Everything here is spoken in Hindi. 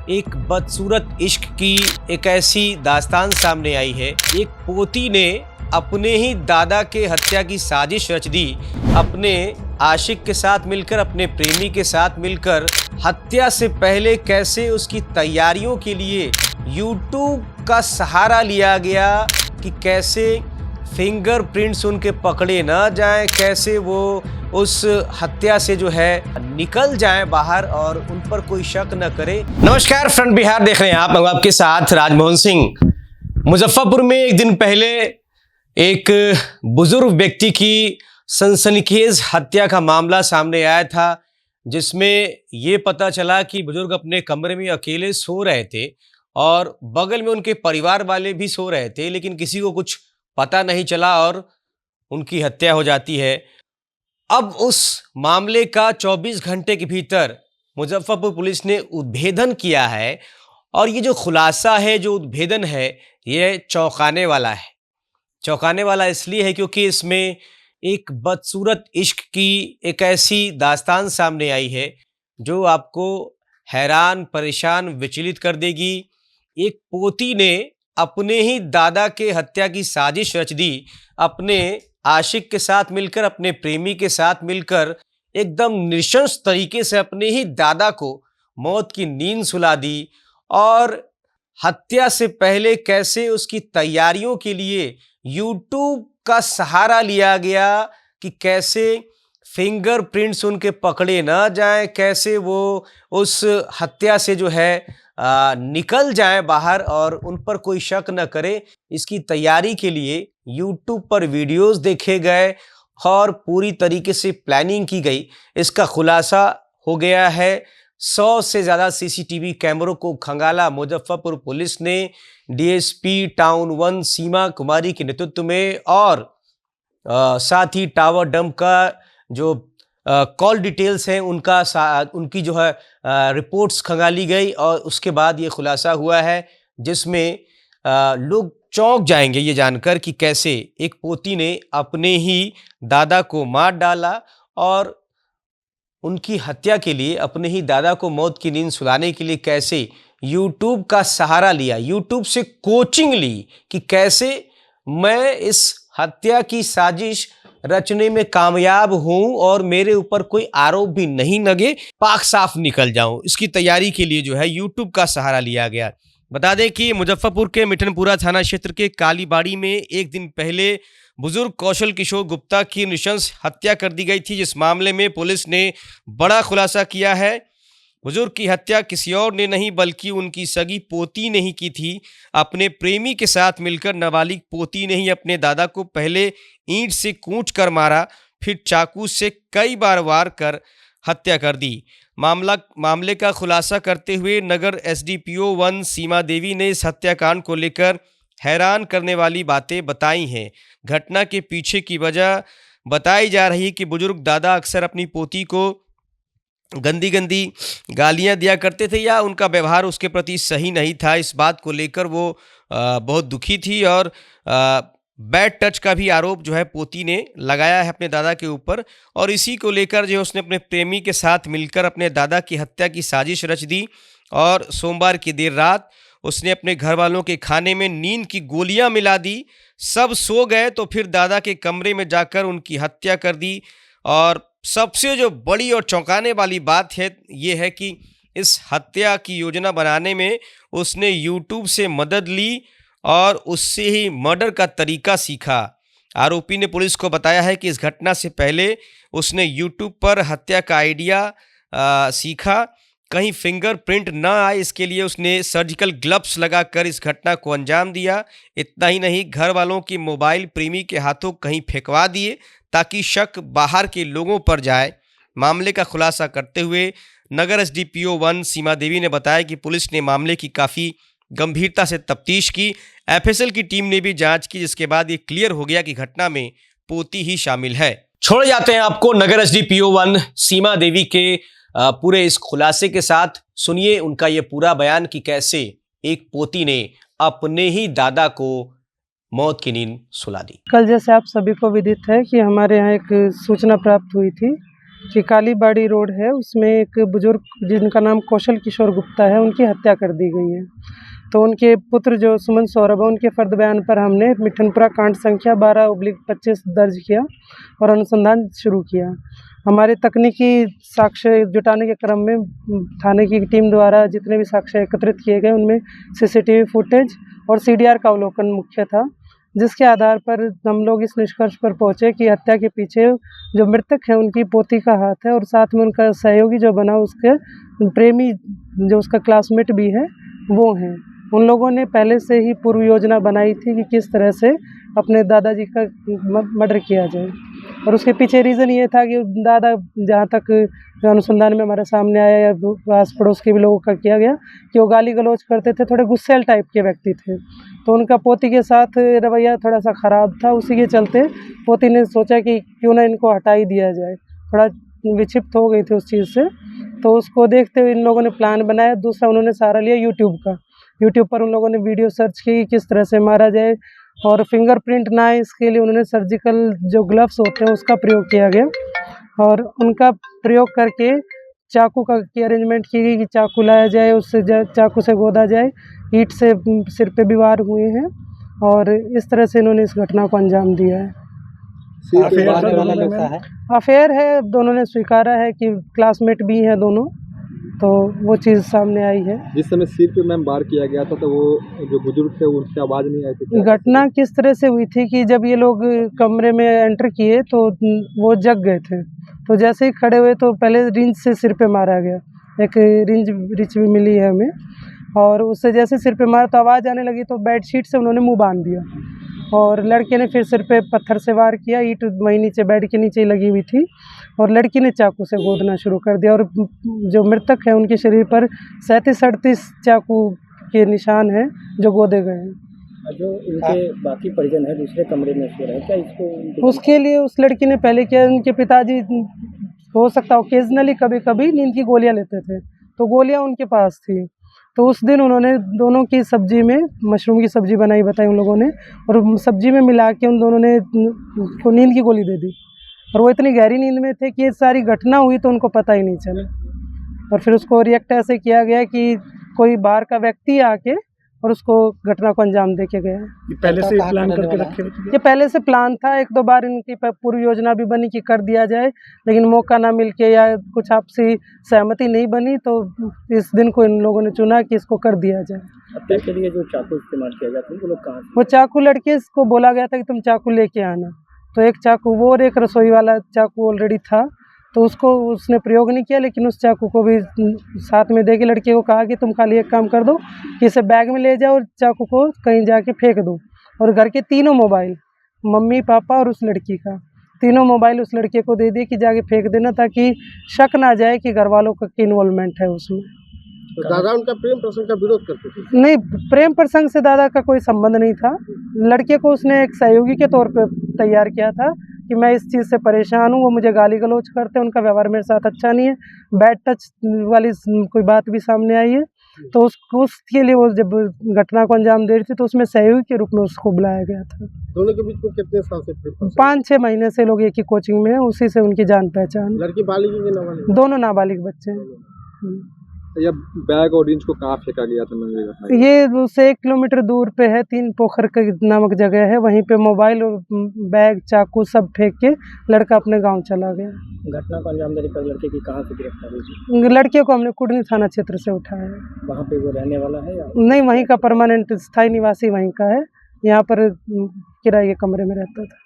एक बदसूरत इश्क की एक ऐसी दास्तान सामने आई है। एक पोती ने अपने ही दादा के हत्या की साजिश रच दी। अपने आशिक के साथ मिलकर, अपने प्रेमी के साथ मिलकर हत्या से पहले कैसे उसकी तैयारियों के लिए यूट्यूब का सहारा लिया गया कि कैसे फिंगरप्रिंट्स उनके पकड़े ना जाएं, कैसे वो उस हत्या से जो है निकल जाएं बाहर और उन पर कोई शक न करे। नमस्कार, फ्रंट बिहार देख रहे हैं आप। मैं आपके साथ राजमोहन सिंह। मुजफ्फरपुर में एक दिन पहले एक बुजुर्ग व्यक्ति की सनसनीखेज हत्या का मामला सामने आया था, जिसमें ये पता चला कि बुजुर्ग अपने कमरे में अकेले सो रहे थे और बगल में उनके परिवार वाले भी सो रहे थे, लेकिन किसी को कुछ पता नहीं चला और उनकी हत्या हो जाती है। अब उस मामले का 24 घंटे के भीतर मुजफ्फरपुर पुलिस ने उद्भेदन किया है और ये जो खुलासा है, जो उद्भेदन है, ये चौंकाने वाला है। चौंकाने वाला इसलिए है क्योंकि इसमें एक बदसूरत इश्क की एक ऐसी दास्तान सामने आई है जो आपको हैरान, परेशान, विचलित कर देगी। एक पोती ने अपने ही दादा के हत्या की साजिश रच दी। अपने आशिक के साथ मिलकर, अपने प्रेमी के साथ मिलकर एकदम नृशंस तरीके से अपने ही दादा को मौत की नींद सुला दी और हत्या से पहले कैसे उसकी तैयारियों के लिए यूट्यूब का सहारा लिया गया कि कैसे फिंगरप्रिंट्स उनके पकड़े ना जाएं, कैसे वो उस हत्या से जो है निकल जाएं बाहर और उन पर कोई शक न करे। इसकी तैयारी के लिए यूट्यूब पर वीडियोस देखे गए और पूरी तरीके से प्लानिंग की गई। इसका खुलासा हो गया है। 100 से ज़्यादा सीसीटीवी कैमरों को खंगाला मुजफ्फरपुर पुलिस ने डीएसपी टाउन 1 सीमा कुमारी के नेतृत्व में और साथ ही टावर डंप का जो कॉल डिटेल्स हैं उनकी जो है रिपोर्ट्स खंगाली गई और उसके बाद ये खुलासा हुआ है, जिसमें लोग चौंक जाएंगे ये जानकर कि कैसे एक पोती ने अपने ही दादा को मार डाला और उनकी हत्या के लिए, अपने ही दादा को मौत की नींद सुलाने के लिए कैसे यूट्यूब का सहारा लिया, यूट्यूब से कोचिंग ली कि कैसे मैं इस हत्या की साजिश रचने में कामयाब हूं और मेरे ऊपर कोई आरोप भी नहीं लगे, पाक साफ निकल जाऊं। इसकी तैयारी के लिए जो है यूट्यूब का सहारा लिया गया। बता दें कि मुजफ्फरपुर के मिठनपुरा थाना क्षेत्र के कालीबाड़ी में एक दिन पहले बुजुर्ग कौशल किशोर गुप्ता की नृशंस हत्या कर दी गई थी, जिस मामले में पुलिस ने बड़ा खुलासा किया है। बुजुर्ग की हत्या किसी और ने नहीं बल्कि उनकी सगी पोती ने ही की थी। अपने प्रेमी के साथ मिलकर नाबालिग पोती ने ही अपने दादा को पहले ईंट से कूच कर मारा, फिर चाकू से कई बार वार कर हत्या कर दी। मामले का खुलासा करते हुए नगर एसडीपीओ 1 सीमा देवी ने इस हत्याकांड को लेकर हैरान करने वाली बातें बताई हैं। घटना के पीछे की वजह बताई जा रही कि बुजुर्ग दादा अक्सर अपनी पोती को गंदी गंदी गालियां दिया करते थे या उनका व्यवहार उसके प्रति सही नहीं था। इस बात को लेकर वो बहुत दुखी थी और बैड टच का भी आरोप जो है पोती ने लगाया है अपने दादा के ऊपर और इसी को लेकर जो उसने अपने प्रेमी के साथ मिलकर अपने दादा की हत्या की साजिश रच दी और सोमवार की देर रात उसने अपने घर वालों के खाने में नींद की गोलियां मिला दी। सब सो गए तो फिर दादा के कमरे में जाकर उनकी हत्या कर दी। और सबसे जो बड़ी और चौंकाने वाली बात है ये है कि इस हत्या की योजना बनाने में उसने यूट्यूब से मदद ली और उससे ही मर्डर का तरीका सीखा। आरोपी ने पुलिस को बताया है कि इस घटना से पहले उसने यूट्यूब पर हत्या का आइडिया सीखा। कहीं फिंगरप्रिंट न आए इसके लिए उसने सर्जिकल ग्लव्स लगाकर इस घटना को अंजाम दिया। इतना ही नहीं, घर वालों की मोबाइल प्रेमी के हाथों कहीं फेंकवा दिए ताकि शक बाहर के लोगों पर जाए। मामले का खुलासा करते हुए नगर एसडीपीओ 1 सीमा देवी ने बताया कि पुलिस ने मामले की काफ़ी गंभीरता से तफ्तीश की। एफएसएल की टीम ने भी जांच की, जिसके बाद ये क्लियर हो गया कि घटना में पोती ही शामिल है। छोड़ जाते हैं आपको नगर एसडीपीओ 1 सीमा देवी के पूरे इस खुलासे के साथ। सुनिए उनका ये पूरा बयान कि कैसे एक पोती ने अपने ही दादा को मौत की नींद सुला दी। कल जैसे आप सभी को विदित है कि हमारे यहाँ एक सूचना प्राप्त हुई थी कि कालीबाड़ी रोड है, उसमें एक बुजुर्ग जिनका नाम कौशल किशोर गुप्ता है, उनकी हत्या कर दी गई है। तो उनके पुत्र जो सुमन सौरभ है, उनके फर्द बयान पर हमने मिठनपुरा कांड संख्या 12/25 दर्ज किया और अनुसंधान शुरू किया। हमारे तकनीकी साक्ष्य जुटाने के क्रम में थाने की टीम द्वारा जितने भी साक्ष्य एकत्रित किए गए, उनमें सीसीटीवी फुटेज और सीडीआर का अवलोकन मुख्य था, जिसके आधार पर हम लोग इस निष्कर्ष पर पहुँचे कि हत्या के पीछे जो मृतक है उनकी पोती का हाथ है और साथ में उनका सहयोगी जो बना उसके प्रेमी जो उसका क्लासमेट भी है वो हैं। उन लोगों ने पहले से ही पूर्व योजना बनाई थी कि किस तरह से अपने दादाजी का मर्डर किया जाए और उसके पीछे रीज़न ये था कि दादा, जहाँ तक अनुसंधान में हमारे सामने आया या आस पड़ोस के भी लोगों का किया गया, कि वो गाली गलौज करते थे, थोड़े गुस्सैल टाइप के व्यक्ति थे। तो उनका पोती के साथ रवैया थोड़ा सा ख़राब था। उसी के चलते पोती ने सोचा कि क्यों ना इनको हटा ही दिया जाए, थोड़ा विक्षिप्त हो गई थी उस चीज़ से। तो उसको देखते हुए इन लोगों ने प्लान बनाया। दूसरा उन्होंने सहारा लिया यूट्यूब का। यूट्यूब पर उन लोगों ने वीडियो सर्च की किस तरह से मारा जाए और फिंगरप्रिंट ना आए इसके लिए उन्होंने सर्जिकल जो ग्लव्स होते हैं उसका प्रयोग किया गया और उनका प्रयोग करके चाकू की अरेंजमेंट की गई कि चाकू लाया जाए, उससे चाकू से गोदा जाए, ईंट से सिर पे भी वार हुए हैं और इस तरह से इन्होंने इस घटना को अंजाम दिया है। अफेयर है, दोनों ने स्वीकारा है कि क्लासमेट भी हैं दोनों, तो वो चीज़ सामने आई है। जिस समय सिर पे मैम वार किया गया था तो वो जो बुजुर्ग थे उनकी आवाज़ नहीं आई थी? घटना किस तरह से हुई थी कि जब ये लोग कमरे में एंटर किए तो वो जग गए थे। तो जैसे ही खड़े हुए तो पहले रिंच से सिर पे मारा गया, एक रिंच भी मिली है हमें, और उससे जैसे सिर पे मारा तो आवाज़ आने लगी तो बेडशीट से उन्होंने मुँह बांध दिया और लड़के ने फिर सिर पे पत्थर से वार किया। ईंट वहीं नीचे बेड के नीचे ही लगी हुई थी और लड़की ने चाकू से गोदना शुरू कर दिया और जो मृतक है उनके शरीर पर 37-38 चाकू के निशान हैं जो गोदे गए हैं। जो उनके बाकी परिजन है दूसरे कमरे में सो रहे हैं, क्या इसको उसके लिए उस लड़की ने पहले किया, उनके पिताजी हो सकता ओकेजनली कभी कभी नींद की गोलियां लेते थे तो गोलियां उनके पास थी। तो उस दिन उन्होंने दोनों की सब्जी में मशरूम की सब्जी बनाई बताई उन लोगों ने और सब्जी में मिला के उन दोनों ने को नींद की गोली दे दी और वो इतनी गहरी नींद में थे कि ये सारी घटना हुई तो उनको पता ही नहीं चला। और फिर उसको रिएक्ट ऐसे किया गया कि कोई बाहर का व्यक्ति आके और उसको घटना को अंजाम दे के गया। पहले से प्लान करके रखे हुए? ये पहले से प्लान था, 1-2 बार इनकी पूर्व योजना भी बनी कि कर दिया जाए, लेकिन मौका ना मिल के या कुछ आपसी सहमति नहीं बनी तो इस दिन को इन लोगों ने चुना कि इसको कर दिया जाए। हत्या के लिए जो चाकू इस्तेमाल किया जाता है वो लोग कहाँ? वो चाकू लड़के को बोला गया था कि तुम चाकू लेके आना, तो एक चाकू वो और एक रसोई वाला चाकू ऑलरेडी था तो उसको उसने प्रयोग नहीं किया, लेकिन उस चाकू को भी साथ में दे के लड़के को कहा कि तुम खाली एक काम कर दो कि इसे बैग में ले जाओ और चाकू को कहीं जाके फेंक दो। और घर के तीनों मोबाइल, मम्मी पापा और उस लड़की का, तीनों मोबाइल उस लड़के को दे दिए कि जाके फेंक देना ताकि शक ना जाए कि घर वालों का इन्वॉल्वमेंट है उसमें। तो दादा उनका प्रेम प्रसंग का विरोध करते थे? नहीं, प्रेम प्रसंग से दादा का कोई संबंध नहीं था। लड़के को उसने एक सहयोगी के तौर पे तैयार किया था कि मैं इस चीज़ से परेशान हूँ, वो मुझे गाली गलौज करते हैं, उनका व्यवहार मेरे साथ अच्छा नहीं है, बैड टच वाली कोई बात भी सामने आई है। तो उसके लिए वो जब घटना को अंजाम दे रही थी तो उसमें सहयोगी के रूप में उसको बुलाया गया था। दोनों के बीच में कितने साल से? 5-6 महीने से लोग एक ही कोचिंग में हैं, उसी से उनकी जान पहचान। लड़की बालिग की नाबालिग? दोनों नाबालिग बच्चे हैं। या बैग और रिंच को कहाँ फेंका गया था? ये उससे 1 किलोमीटर दूर पे है, 3 पोखर नामक जगह है, वहीं पे मोबाइल और बैग चाकू सब फेंक के लड़का अपने गांव चला गया। घटना को अंजाम देने पर लड़के की कहाँ से गिरफ्तारी हुई? लड़के को हमने कुडनी थाना क्षेत्र से उठाया है। वहाँ पे वो रहने वाला है या नहीं? वहीं का परमानेंट स्थायी निवासी वहीं का है, यहाँ पर किराए के कमरे में रहता था।